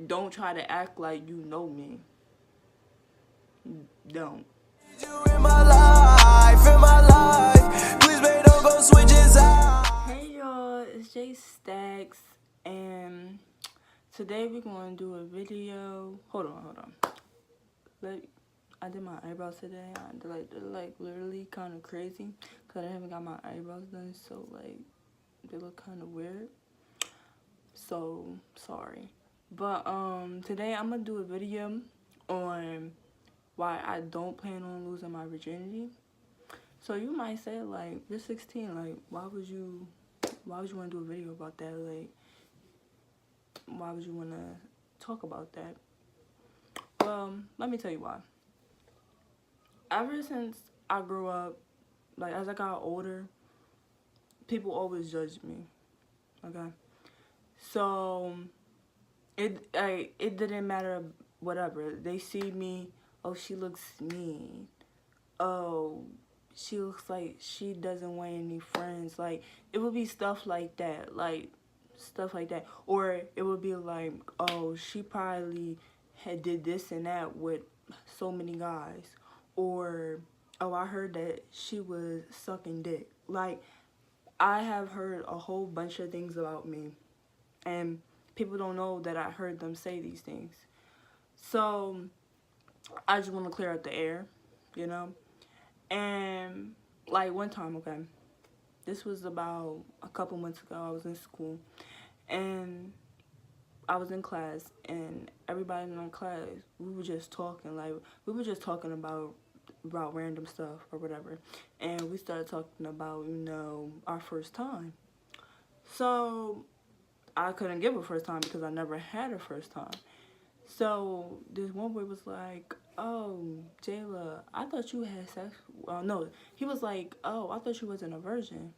don't try to act like you know me. Don't. Hey y'all, it's Jay Stacks, and today we're going to do a video. Hold on. I did my eyebrows today. They're like literally kind of crazy because I haven't got my eyebrows done, so like they look kind of weird. So sorry, but today I'm gonna do a video on why I don't plan on losing my virginity. So you might say, like, you're 16, like, why would you want to do a video about that? Like, why would you want to talk about that? Well, let me tell you why. Ever since I grew up, like, as I got older, people always judged me, okay? So, it didn't matter, whatever. They see me, oh, she looks mean. Oh, she looks like she doesn't want any friends. Like, it would be stuff like that. Like, stuff like that. Or it would be like, oh, she probably did this and that with so many guys. Or, oh, I heard that she was sucking dick. Like, I have heard a whole bunch of things about me. And people don't know that I heard them say these things. So, I just want to clear up the air, you know? And like one time, okay, this was about a couple months ago. I was in school and I was in class, and everybody in our class, we were just talking, like we were just talking about random stuff or whatever, and we started talking about, you know, our first time. So I couldn't give a first time because I never had a first time. So this one boy was like, oh, Jayla, I thought you had sex. Well, no, he was like, oh, I thought you wasn't a virgin.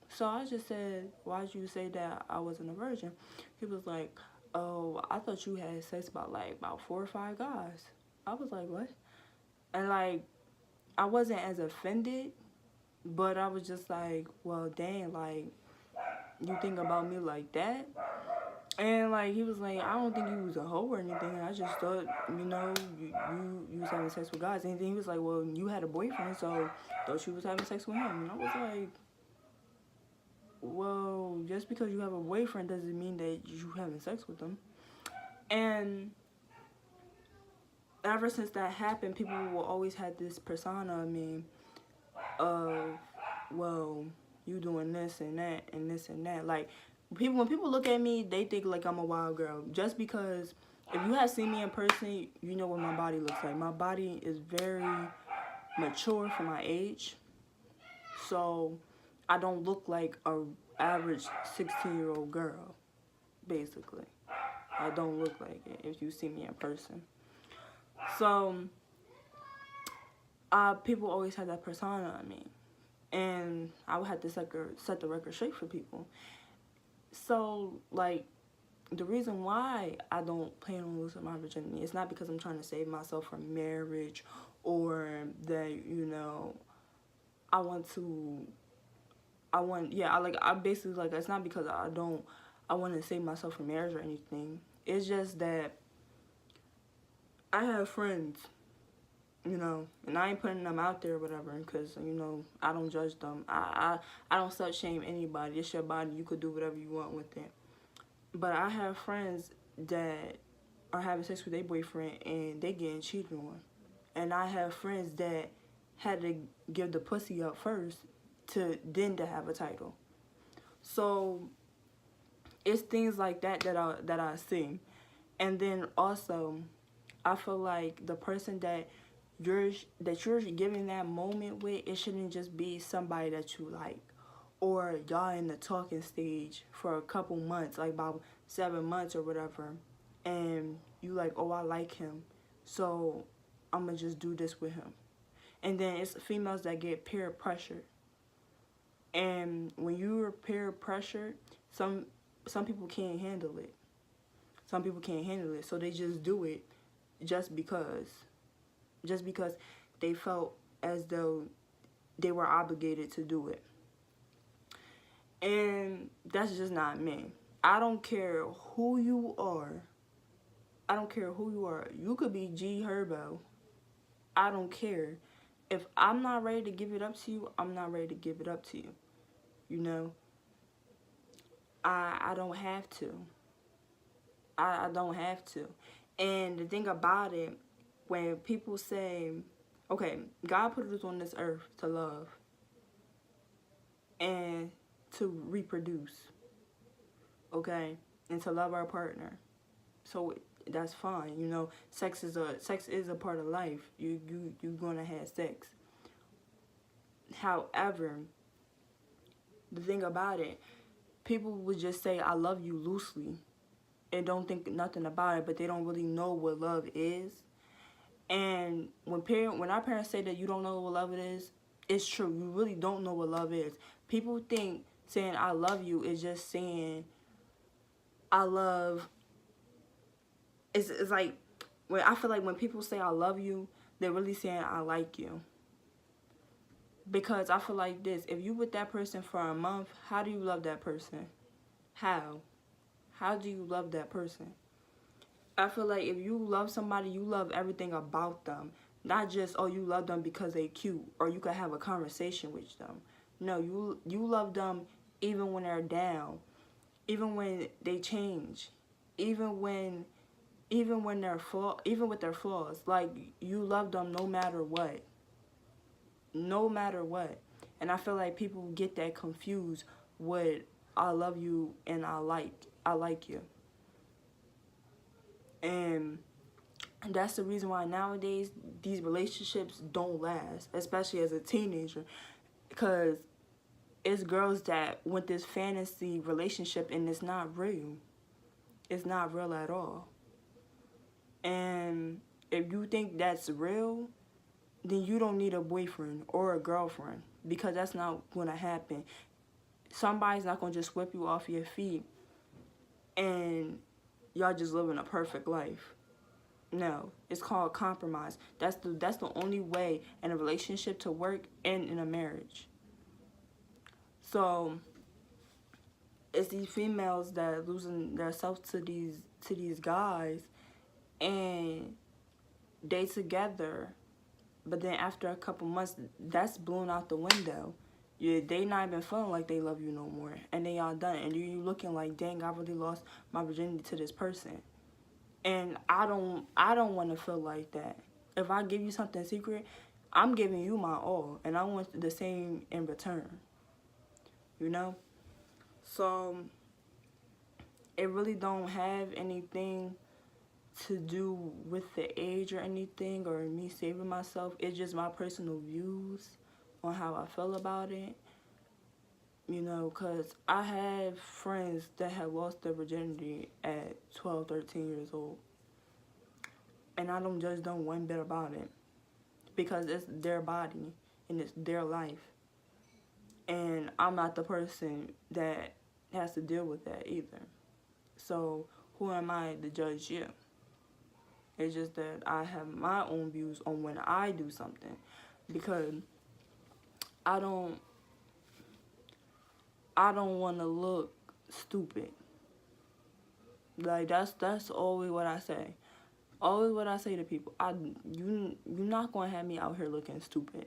So I just said, why'd you say that I wasn't a virgin? He was like, oh, I thought you had sex about 4 or 5 guys. I was like, what? And like, I wasn't as offended, but I was just like, well, dang, like, you think about me like that? And like, he was like, I don't think you was a hoe or anything. I just thought, you know, you was having sex with guys. And then he was like, well, you had a boyfriend, so thought you was having sex with him. And I was like, well, just because you have a boyfriend doesn't mean that you having sex with them. And ever since that happened, people will always have this persona of me of, well, you doing this and that and this and that. Like, when people look at me, they think like I'm a wild girl. Just because if you have seen me in person, you know what my body looks like. My body is very mature for my age. So I don't look like a average 16-year-old girl, basically. I don't look like it if you see me in person. So people always have that persona on me. And I would have to set the record straight for people. So, like, the reason why I don't plan on losing my virginity is not because I'm trying to save myself from marriage or that, you know, I basically, like, it's not because I want to save myself from marriage or anything. It's just that I have friends, you know, and I ain't putting them out there or whatever because, you know, I don't judge them. I don't slut shame anybody. It's your body. You could do whatever you want with it. But I have friends that are having sex with their boyfriend and they getting cheated on. And I have friends that had to give the pussy up first to have a title. So it's things like that I see. And then also, I feel like the person that you're giving that moment with, it shouldn't just be somebody that you like, or y'all in the talking stage for a couple months, like about 7 months or whatever, and you like, oh, I like him, so I'm gonna just do this with him. And then it's females that get peer pressured, and when you're peer pressured, some people can't handle it. Some people can't handle it, so they just do it just because they felt as though they were obligated to do it. And that's just not me. I don't care who you are. I don't care who you are. You could be G Herbo. I don't care. If I'm not ready to give it up to you, I'm not ready to give it up to you. You know? I don't have to. I don't have to. And the thing about it, when people say, okay, God put us on this earth to love and to reproduce, okay, and to love our partner. So that's fine, you know. Sex is a part of life. You're gonna have sex. However, the thing about it, people would just say I love you loosely and don't think nothing about it, but they don't really know what love is. And when our parents say that you don't know what love is, it's true. You really don't know what love is. People think saying I love you is just saying I love. It's like when I feel like when people say I love you, they're really saying I like you. Because I feel like this: if you with that person for a month, how do you love that person? How? How do you love that person? I feel like if you love somebody, you love everything about them. Not just, oh, you love them because they cute or you could have a conversation with them. No, you love them even when they're down, even when they change, even when even with their flaws. Like, you love them no matter what. No matter what. And I feel like people get that confused with I love you and I like you. And that's the reason why nowadays these relationships don't last, especially as a teenager, because it's girls that want this fantasy relationship and it's not real. It's not real at all. And if you think that's real, then you don't need a boyfriend or a girlfriend, because that's not going to happen. Somebody's not going to just whip you off your feet and y'all just living a perfect life. No, it's called compromise. That's the only way in a relationship to work and in a marriage. So it's these females that are losing themselves to these guys, and they together, but then after a couple months, that's blown out the window. They not even feeling like they love you no more, and they all done, and you looking like, dang, I really lost my virginity to this person. And I don't want to feel like that. If I give you something secret, I'm giving you my all, and I want the same in return. You know? So it really don't have anything to do with the age or anything, or me saving myself. It's just my personal views on how I feel about it. You know, because I have friends that have lost their virginity at 12, 13 years old. And I don't judge them one bit about it, because it's their body and it's their life. And I'm not the person that has to deal with that either. So who am I to judge you? It's just that I have my own views on when I do something, because I don't want to look stupid. Like, that's always what I say. Always what I say to people. You're not gonna have me out here looking stupid.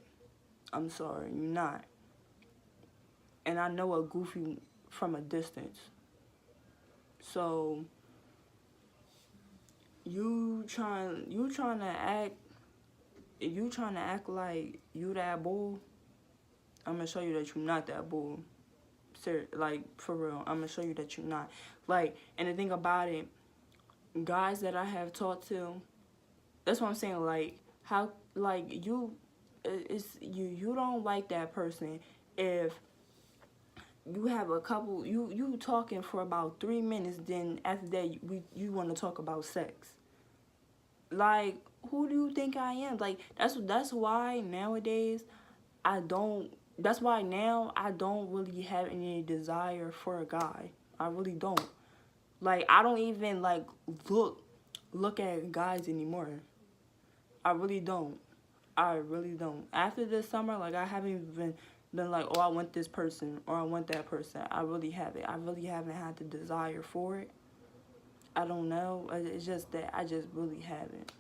I'm sorry, you're not. And I know a goofy from a distance. So you trying to act like you that bull. I'm gonna show you that you're not that bull. Like, for real, I'm gonna show you that you're not. Like, and the thing about it, guys that I have talked to, that's what I'm saying. Like, how, like, you don't like that person if you have a couple, you talking for about 3 minutes, then after that you want to talk about sex. Like, who do you think I am? Like, that's why nowadays that's why now I don't really have any desire for a guy. I really don't. Like, I don't even like look at guys anymore. I really don't. After this summer, like, I haven't even been like, oh, I want this person or I want that person. I really haven't had the desire for it. I don't know. It's just that I just really haven't.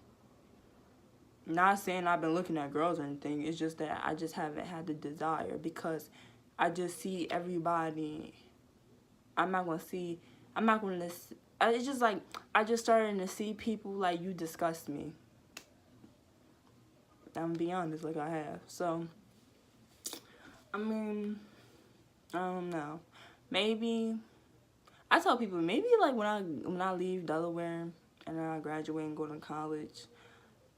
Not saying I've been looking at girls or anything. It's just that I just haven't had the desire because I just see everybody. I'm not going to see. I'm not going to. It's just like I just started to see people like you disgust me. I'm going to be honest, like I have. So, I mean, I don't know. Maybe. I tell people maybe like when I leave Delaware and I graduate and go to college,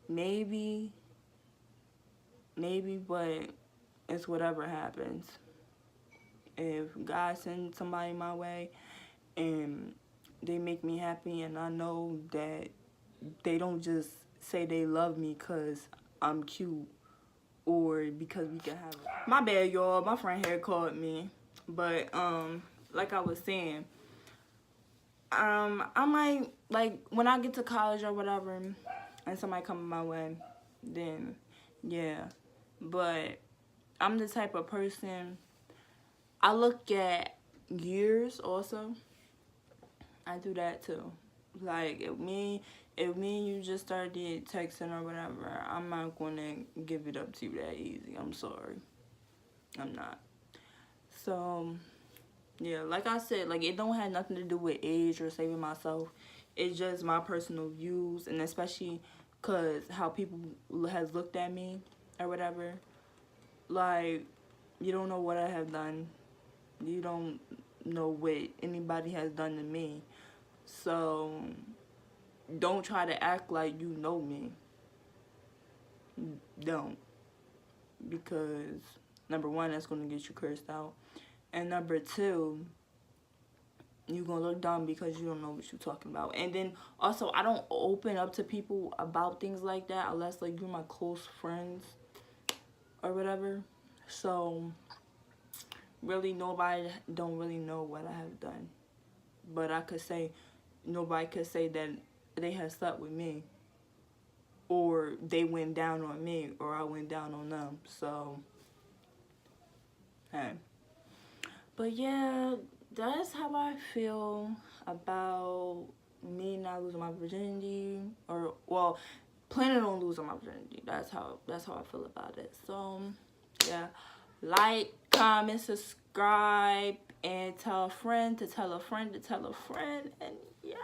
maybe, but it's whatever happens. If God sends somebody my way and they make me happy and I know that they don't just say they love me because I'm cute or because we can have my bad, y'all. My friend here called me, but like I was saying, I might, like, when I get to college or whatever, and somebody come my way, then, yeah. But I'm the type of person, I look at years also. I do that too. Like, if me and you just started texting or whatever, I'm not gonna give it up to you that easy. I'm sorry. I'm not. So, yeah, like I said, like, it don't have nothing to do with age or saving myself. It's just my personal views, and especially because how people has looked at me or whatever. Like, you don't know what I have done. You don't know what anybody has done to me. So, don't try to act like you know me. Don't. Because, number one, that's going to get you cursed out. And number two, you're going to look dumb because you don't know what you're talking about. And then, also, I don't open up to people about things like that unless, like, you're my close friends or whatever. So, really, nobody don't really know what I have done. But I could say, nobody could say that they have slept with me. Or they went down on me, or I went down on them. So, hey. But yeah, that's how I feel about me not losing my virginity, or well, planning on losing my virginity. That's how I feel about it. So yeah, like, comment, subscribe, and tell a friend to tell a friend to tell a friend, and yeah.